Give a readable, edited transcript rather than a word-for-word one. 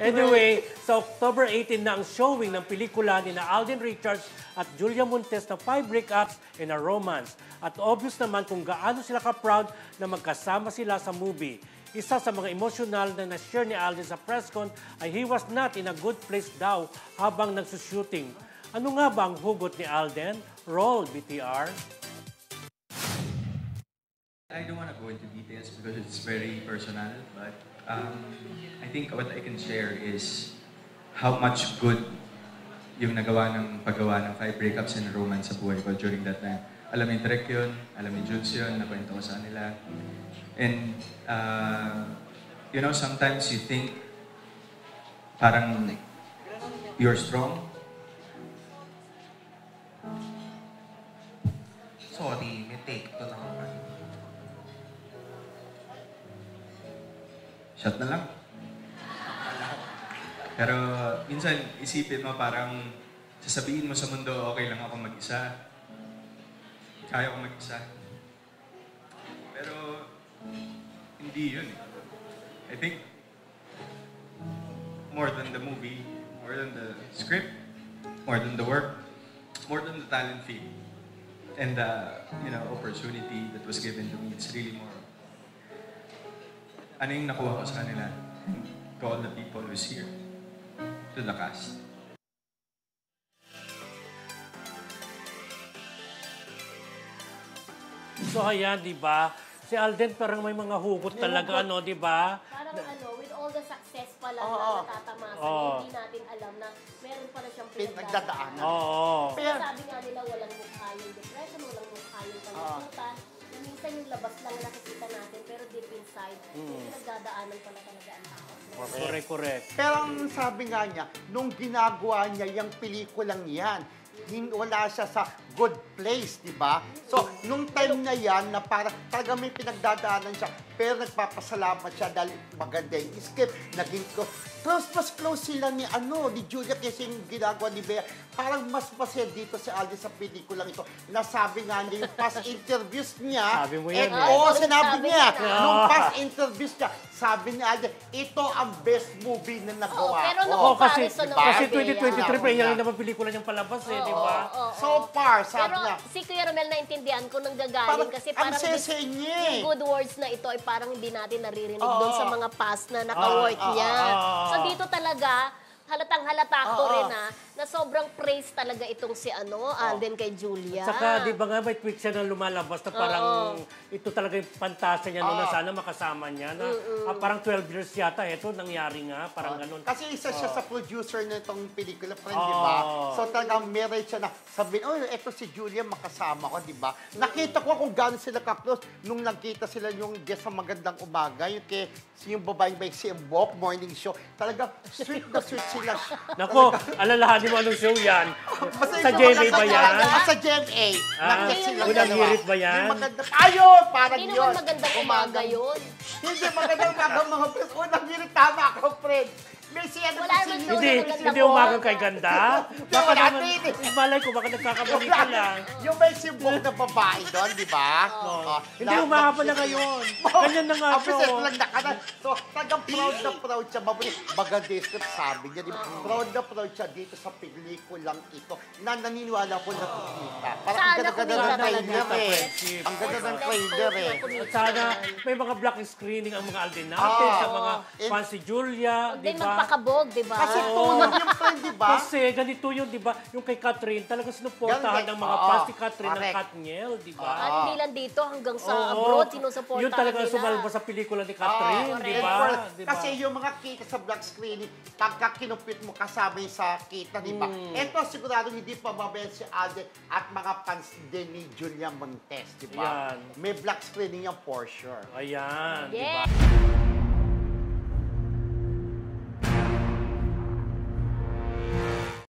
Anyway, sa October 18 na ang showing ng pelikula ni na Alden Richards at Julia Montes na 5 breakups in a romance. At obvious naman kung gaano sila ka-proud na magkasama sila sa movie. Isa sa mga emosyonal na na-share ni Alden sa press con ay he was not in a good place daw habang nagsushooting. Ano nga ba ang hugot ni Alden? Roll, BTR. I don't want to go into details because it's very personal, but I think what I can share is how much good yung paggawa ng 5 breakups in a romance sa buhay ko during that time. Alam ni Trek yun, alam ni Jules yun, nakwento ko sa kanila. And, you know, sometimes you think parang you're strong. Sorry, may take to na ako. Shot na lang. Pero minsan isipin mo parang sasabihin mo sa mundo, okay lang ako mag-isa. Kaya ko mag-isa. Pero hindi yun. I think more than the movie, more than the script, more than the work, more than the talent fee, and the opportunity that was given to me, it's really more ano yung nakuha ko sa kanila, to all the people who's here, to the cast. So ayan, di ba? Si Alden parang may mga hugot talaga, ano, di ba? Parang with all the success pala na natatamasan, hindi natin alam na meron pala siyang pinagdadaanan. Pero sabi nga nila, walang mukha yung depression, walang mukha yung kalungkutan. Minsan yung labas lang nakikita natin, pero deep inside, pinagdadaanan pala talaga ang tao. Correct. Pero ang sabi nga niya, nung ginagawa niya yung pelikulang yan, wala siya sa good place, di ba? So, nung time na yan, na parang talaga may pinagdadaanan siya, pero nagpapasalamat siya dahil maganda yung script, naging close sila ni Julia kasi yung ginagawa ni Bea. Parang mas masaya dito si Alden sa pelikulang ito. Nasabi nga niya yung past interviews niya. Sabi mo yan. Sinabi niya. Nung past interviews niya, sabi ni Alden, ito ang best movie na nagawa. Pero kasi kasi 2023 pa yan naman pelikula niyang palabas di ba? So far, sabi pero niya. Si Kuya Romel, naintindihan ko nang gagaling kasi parang yung good words na ito ay parang hindi natin naririnig doon sa mga past na naka-work niya. So dito talaga, halatang-halata ko rin na sobrang praise talaga itong si Alden kay Julia. Saka, di ba nga, may tweet siya na lumalabas na parang ito talaga yung pantasya niya na sana makasama niya. Na, parang 12 years yata, ito nangyari nga, parang ganun. Kasi isa siya sa producer na itong pelikula, friend, di ba? So talagang meron siya na sabihin, ito si Julia, makasama ko, di ba? Nakita ko kung gaano sila ka-close nung nagkita sila yung guest sa Magandang Umaga, yung babaeng by si Mbok, morning show. Talagang sweet na sweet sila. Nako, alalahanin mo anong show yan? Sa GMA ba yan? Sa GMA. Unang hirit ba yan? Ayun, parang yun. Hindi naman magandang umaga yun. Hindi magandang umaga, mga friends. Unang hirit, tama ako, friend. May siya Hindi umagang kay ganda. Baka naman, malay ko, baka nagkakamali ka lang. Yung may simbok na babae doon, di ba? Hindi umaga pala ngayon. Ganyan na nga ito. So, tagang proud siya. Maganda yung script, sabi niya. Proud siya dito sa pelikulang ito na naniniwala ko na kukita. Parang ang ganda-ganda ng trailer Ang ganda ng trailer At sana may mga black screening ang mga Alden natin sa mga fans si Julia, di ba? Pakabog, di ba? Kasi tulad yung friend, di ba? Kasi ganito yun, di ba? Yung kay Catherine, talagang sinuportahan ng mga fans si Catherine ng Katniel, di ba? Hindi lang dito, hanggang sa abroad, sinusuportahan yun talagang nila. sumalba sa pelikula ni Catherine, di ba? Kasi yung mga kita sa black screening, pagka kinupit mo kasama yung sa kita, di ba? Ito sigurado hindi pa mabaya si Alden at mga fans din ni Julia Montes, di ba? May black screening yan for sure. Ayan, di Yeah. ba?